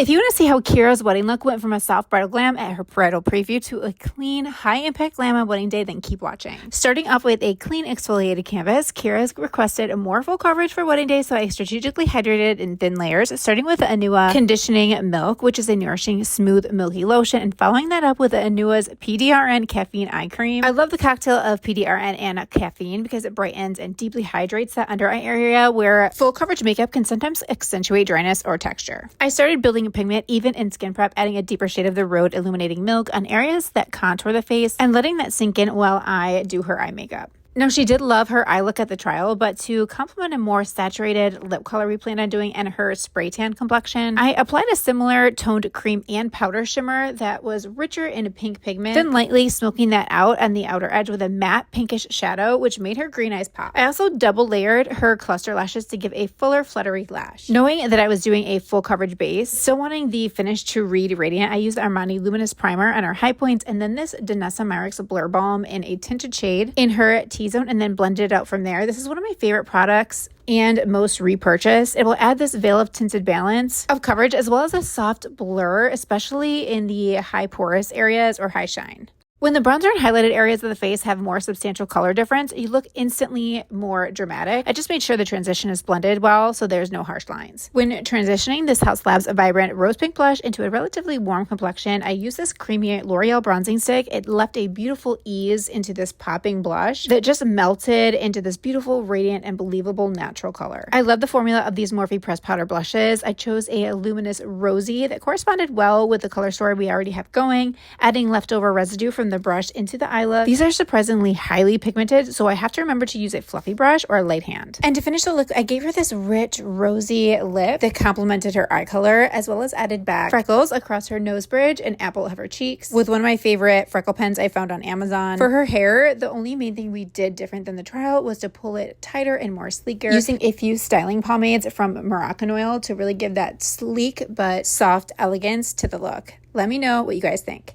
If you want to see how Kira's wedding look went from a soft bridal glam at her bridal preview to a clean, high-impact glam on wedding day, then keep watching. Starting off with a clean exfoliated canvas, Kira's requested a more full coverage for wedding day, so I strategically hydrated in thin layers, starting with the Anua Conditioning Milk, which is a nourishing, smooth, milky lotion, and following that up with the Anua's PDRN Caffeine Eye Cream. I love the cocktail of PDRN and caffeine because it brightens and deeply hydrates that under eye area where full coverage makeup can sometimes accentuate dryness or texture. I started building pigment even in skin prep, adding a deeper shade of the Rhode Illuminating Milk on areas that contour the face and letting that sink in while I do her eye makeup. Now, she did love her eye look at the trial, but to complement a more saturated lip color we planned on doing and her spray tan complexion, I applied a similar toned cream and powder shimmer that was richer in a pink pigment, then lightly smoking that out on the outer edge with a matte pinkish shadow, which made her green eyes pop. I also double layered her cluster lashes to give a fuller, fluttery lash. Knowing that I was doing a full coverage base, still wanting the finish to read radiant, I used Armani Luminous Primer on our high points and then this Danessa Myricks Blur Balm in a tinted shade in her T-zone and then blended it out from there. This is one of my favorite products and most repurchased. It will add this veil of tinted balance of coverage as well as a soft blur, especially in the high porous areas or high shine. When the bronzer and highlighted areas of the face have more substantial color difference, you look instantly more dramatic. I just made sure the transition is blended well so there's no harsh lines. When transitioning this Haus Labs vibrant rose pink blush into a relatively warm complexion, I used this creamy L'Oreal bronzing stick. It left a beautiful ease into this popping blush that just melted into this beautiful, radiant, and believable natural color. I love the formula of these Morphe pressed powder blushes. I chose a luminous rosy that corresponded well with the color story we already have going, adding leftover residue from the brush into the eye look. These are surprisingly highly pigmented, so I have to remember to use a fluffy brush or a light hand. And to finish the look, I gave her this rich rosy lip that complemented her eye color, as well as added back freckles across her nose bridge and apple of her cheeks with one of my favorite freckle pens I found on Amazon. For her hair, the only main thing we did different than the trial was to pull it tighter and more sleeker, using a few styling pomades from Moroccan Oil to really give that sleek but soft elegance to the look. Let me know what you guys think.